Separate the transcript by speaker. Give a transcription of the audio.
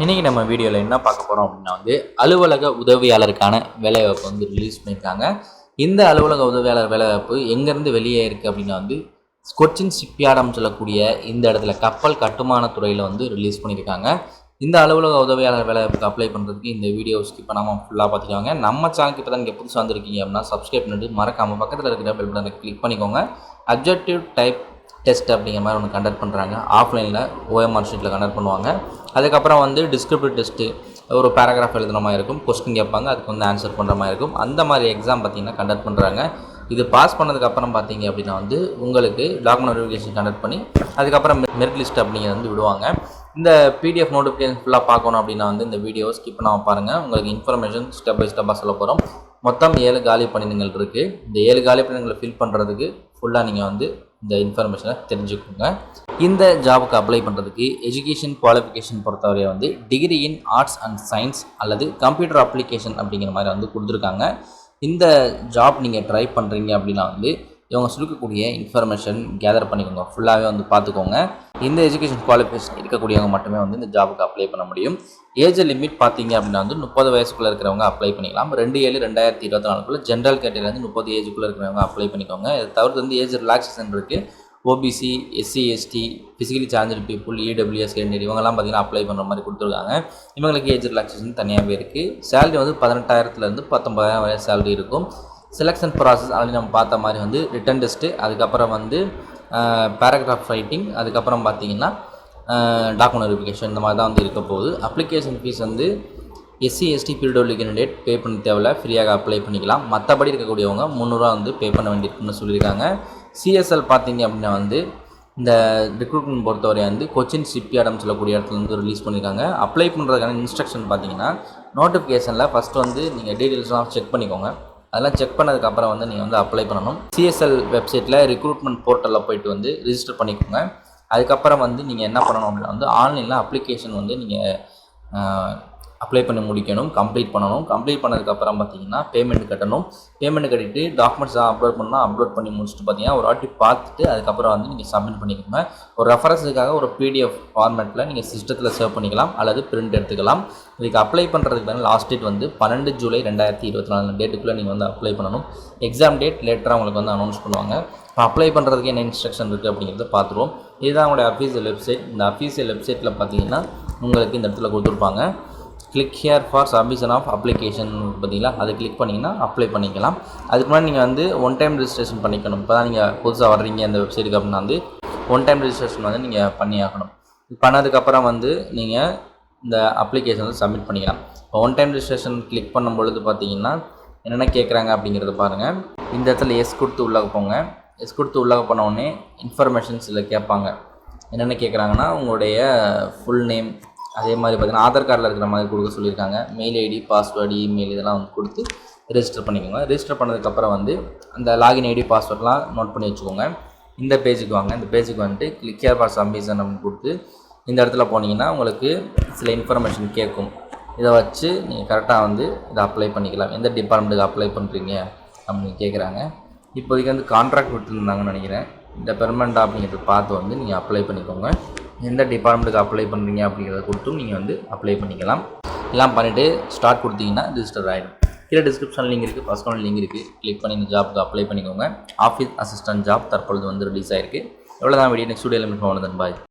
Speaker 1: இன்றைக்கி நம்ம வீடியோவில் என்ன பார்க்க போகிறோம் அப்படின்னா அலுவலக உதவியாளருக்கான வேலைவாய்ப்பு ரிலீஸ் பண்ணியிருக்காங்க. இந்த அலுவலக உதவியாளர் வேலைவாய்ப்பு எங்கேருந்து வெளியே இருக்குது அப்படின்னா கொச்சின் ஷிப்யார்டம் சொல்லக்கூடிய இந்த இடத்துல கப்பல் கட்டுமான துறையில் ரிலீஸ் பண்ணியிருக்காங்க. இந்த அலுவலக உதவியாளர் வேலைவாய்ப்புக்கு அப்ளை பண்ணுறதுக்கு இந்த வீடியோ ஸ்கிப் பண்ணாமல் ஃபுல்லாக பார்த்துக்கோங்க. நம்ம சேனலுக்கு இப்போ தான் நீங்கள் புதுசாக வந்திருக்கீங்க அப்படின்னா சப்ஸ்கிரைப் பண்ணிட்டு மறக்காமல் பக்கத்தில் இருக்கிற பெல் பட்டனை கிளிக் பண்ணிக்கோங்க. அப்ஜெக்டிவ் டைப் டெஸ்ட் அப்படிங்கிற மாதிரி ஒன்று கண்டக்ட் பண்ணுறாங்க. ஆஃப்லைனில் OMR ஷீட்டில் கண்டக்ட் பண்ணுவாங்க. அதுக்கப்புறம் டிஸ்கிரிப்டிவ் டெஸ்ட்டு ஒரு பேராகிராஃப் எழுதுன மாதிரி இருக்கும். கொஸ்டின் கேட்பாங்க, அதுக்கு ஆன்சர் பண்ணுற மாதிரி இருக்கும். அந்த மாதிரி எக்ஸாம் பார்த்திங்கன்னா கண்டக்ட் பண்ணுறாங்க. இது பாஸ் பண்ணதுக்கப்புறம் பார்த்திங்க அப்படின்னா உங்களுக்கு டாக்குமெண்ட் வெரிஃபிகேஷன் கண்டக்ட் பண்ணி அதுக்கப்புறம் மெரிட் லிஸ்ட் அப்படிங்கிறது விடுவாங்க. இந்த PDF நோட்டிஃபிகேஷன் ஃபுல்லாக பார்க்கணும் அப்படின்னா இந்த வீடியோவை ஸ்கிப் பண்ணாமல் பாருங்கள். உங்களுக்கு இன்ஃபர்மேஷன் ஸ்டெப் பை ஸ்டெப்பாக சொல்ல போகிறோம். மொத்தம் 7 காலி பணியிடங்கள் இருக்குது. இந்த 7 காலி பணியிடங்களை ஃபில் பண்ணுறதுக்கு ஃபுல்லாக நீங்கள் இந்த இன்ஃபர்மேஷனை தெரிஞ்சுக்கோங்க. இந்த ஜாபுக்கு அப்ளை பண்ணுறதுக்கு எஜுகேஷன் குவாலிஃபிகேஷன் பொறுத்தவரை degree in arts and science அல்லது கம்ப்யூட்டர் அப்ளிகேஷன் அப்படிங்கிற மாதிரி கொடுத்துருக்காங்க. இந்த ஜாப் நீங்கள் ட்ரை பண்ணுறீங்க அப்படின்னா இவங்க சொல்லக்கூடிய இன்ஃபர்மேஷன் கேதர் பண்ணிக்கோங்க, ஃபுல்லாகவே பார்த்துக்கோங்க. இந்த எஜுகேஷன் குவாலிஃபிகேஷன் இருக்கக்கூடியவங்க மட்டுமே இந்த ஜாபுக்கு அப்ளை பண்ண முடியும். ஏஜ் லிமிட் பார்த்தீங்க அப்படின்னா 30 வயசுக்குள்ளே இருக்கிறவங்க அப்ளை பண்ணிக்கலாம். 2/7/2024 ஜென்ரல் கேட்டகரியிலேருந்து 30 ஏஜுக்குள்ளே இருக்கிறவங்க அப்ளை பண்ணிக்கோங்க. இதை தவிர்த்து ஏஜ் ரிலாக்ஸேஷன் இருக்குது. OBC, SC, ST, physically challenge people, EWS candidate இவங்கெல்லாம் பார்த்தீங்கன்னா அப்ளை பண்ணுற மாதிரி கொடுத்துருக்காங்க. இவங்களுக்கு ஏஜ் ரிலாக்ஸேஷன் தனியாகவே இருக்குது. சேலரி 18,000 19,000 வரை சேலரி இருக்கும். செலெக்ஷன் ப்ராசஸ் ஆல்ரெடி நம்ம பார்த்த மாதிரி ரிட்டன் டெஸ்ட்டு, அதுக்கப்புறம் பேராகிராஃப் ரைட்டிங், அதுக்கப்புறம் பார்த்தீங்கன்னா டாக்குமெண்ட் வெரிஃபிகேஷன் இந்த மாதிரி தான் இருக்க போகுது. Application fee SC, ST PWD candidate pay பண்ண தேவையில்ல, ஃப்ரீயாக அப்ளை பண்ணிக்கலாம். மற்றபடி இருக்கக்கூடியவங்க 300 பே பண்ண வேண்டியிருக்குன்னு சொல்லியிருக்காங்க. CSL பார்த்தீங்க அப்படின்னா இந்த ரெக்ரூட்மெண்ட் பொறுத்தவரை கொச்சின் ஷிப்யார்டம் சொல்லக்கூடிய இடத்துல ரிலீஸ் பண்ணியிருக்காங்க. அப்ளை பண்ணுறதுக்கான இன்ஸ்ட்ரக்ஷன் பார்த்தீங்கன்னா நோட்டிஃபிகேஷனில் ஃபஸ்ட்டு நீங்கள் டீட்டெயில்ஸ்லாம் செக் பண்ணிக்கோங்க. அதெல்லாம் செக் பண்ணதுக்கப்புறம் நீங்கள் அப்ளை பண்ணணும். CSL வெப்சைட்டில் ரெக்ரூட்மெண்ட் போர்ட்டலில் போய்ட்டு ரிஜிஸ்டர் பண்ணிக்கோங்க. அதுக்கப்புறம் நீங்கள் என்ன பண்ணணும் அப்படின்னா ஆன்லைனில் அப்ளிகேஷன் நீங்கள் அப்ளை பண்ணி முடிக்கணும், கம்ப்ளீட் பண்ணணும். கம்ப்ளீட் பண்ணதுக்கப்புறம் பார்த்தீங்கன்னா பேமெண்ட் கட்டணும். பேமெண்ட் கட்டிட்டு டாக்குமெண்ட்ஸ்லாம் அப்லோட் பண்ணால் அப்லோட் பண்ணி முடிச்சுட்டு பார்த்தீங்கன்னா ஒரு வாட்டி பார்த்துட்டு அதுக்கப்புறம் நீங்கள் சப்மிட் பண்ணிக்கோங்க. ஒரு ரெஃபரன்ஸுக்காக ஒரு PDF ஃபார்மேட்டில் நீங்கள் சிஸ்டத்தில் சேவ் பண்ணிக்கலாம் அல்லது பிரிண்ட் எடுத்துக்கலாம். இதுக்கு அப்ளை பண்ணுறதுக்கு லாஸ்ட் டேட் 12 ஜூலை 2024 டேட்டுக்குள்ளே நீங்கள் அப்ளை பண்ணணும். எக்ஸாம் டேட் லேட்டராக உங்களுக்கு அனௌன்ஸ் பண்ணுவாங்க. இப்போ அப்ளை பண்ணுறதுக்கு என்ன இன்ஸ்ட்ரக்ஷன் இருக்குது அப்படிங்கிறத பார்த்துருவோம். இதுதான் உங்களுடைய அஃபீஷியல் வெப்சைட். இந்த அஃபீஷியல் வெப்சைட்டில் பார்த்தீங்கன்னா உங்களுக்கு இந்த இடத்துல கொடுத்துருப்பாங்க. Click here for submission of application பார்த்தீங்களா, அதை கிளிக் பண்ணிங்கன்னா அப்ளை பண்ணிக்கலாம். அதுக்கு முன்னாடி நீங்கள் ஒன் டைம் ரெஜிஸ்ட்ரேஷன் பண்ணிக்கணும். இப்போ தான் நீங்கள் புதுசாக வர்றீங்க இந்த வெப்சைட்டுக்கு அப்படின்னா ஒன் டைம் ரெஜிஸ்ட்ரேஷன் நீங்கள் பண்ணி ஆகணும். பண்ணதுக்கப்புறம் நீங்கள் இந்த அப்ளிகேஷன் சப்மிட் பண்ணிக்கலாம். இப்போ ஒன் டைம் ரெஜிஸ்ட்ரேஷன் கிளிக் பண்ணும் பொழுது பார்த்தீங்கன்னா என்னென்ன கேட்குறாங்க அப்படிங்கிறத பாருங்கள். இந்த இடத்துல எஸ் கொடுத்து உள்ளே போங்க. எஸ் கொடுத்து உள்ளே போன உடனே இன்ஃபர்மேஷன்ஸ் இதில் கேட்பாங்க. என்னென்ன கேட்குறாங்கன்னா உங்களுடைய ஃபுல் நேம், அதே மாதிரி பார்த்தீங்கன்னா ஆதார் கார்டில் இருக்கிற மாதிரி கொடுக்க சொல்லியிருக்காங்க. மெயில் ஐடி, பாஸ்வேர்டு, இமெயில் இதெல்லாம் கொடுத்து ரெஜிஸ்டர் பண்ணிக்கோங்க. ரெஜிஸ்டர் பண்ணதுக்கப்புறம் அந்த லாகின் ஐடி, பாஸ்வேர்ட்லாம் நோட் பண்ணி வச்சுக்கோங்க. இந்த பேஜுக்கு வாங்க. இந்த பேஜுக்கு கிளிக் ஹியர் ஃபார் சப்மிஷன் அப்படின்னு கொடுத்து இந்த இடத்துல போனீங்கன்னா உங்களுக்கு சில இன்ஃபர்மேஷன் கேட்கும். இதை வச்சு நீங்கள் கரெக்டாக இதை அப்ளை பண்ணிக்கலாம். எந்த டிபார்ட்மெண்ட்டுக்கு அப்ளை பண்ணுறீங்க அப்படின்னு கேட்குறாங்க. இப்போதைக்கு கான்ட்ராக்ட் விட்டுருந்தாங்கன்னு நினைக்கிறேன். இந்த பெர்மனண்ட் அப்படிங்கிறத பார்த்து நீங்கள் அப்ளை பண்ணிக்கோங்க. எந்த டிபார்ட்மெண்ட்டுக்கு அப்ளை பண்ணுறீங்க அப்படிங்கிறத கொடுத்தும் நீங்கள் அப்ளை பண்ணிக்கலாம். எல்லாம் பண்ணிவிட்டு ஸ்டார்ட் கொடுத்தீங்கன்னா ரிஜிஸ்டர் ஆகிடும். கீழே டிஸ்கிரிப்ஷன் லிங்க் இருக்குது, பர்சனல் லிங்க் இருக்குது. கிளிக் பண்ணி இந்த ஜாப்புக்கு அப்ளை பண்ணிக்கோங்க. ஆஃபீஸ் அசிஸ்டன்ட் ஜாப் தற்பொழுது ரிலீஸ் ஆகிருக்கு. எவ்வளோ தான் வீடியோ நெக்ஸ்ட் வீடியோவில் மீட் பண்ணுவோம். பாய்.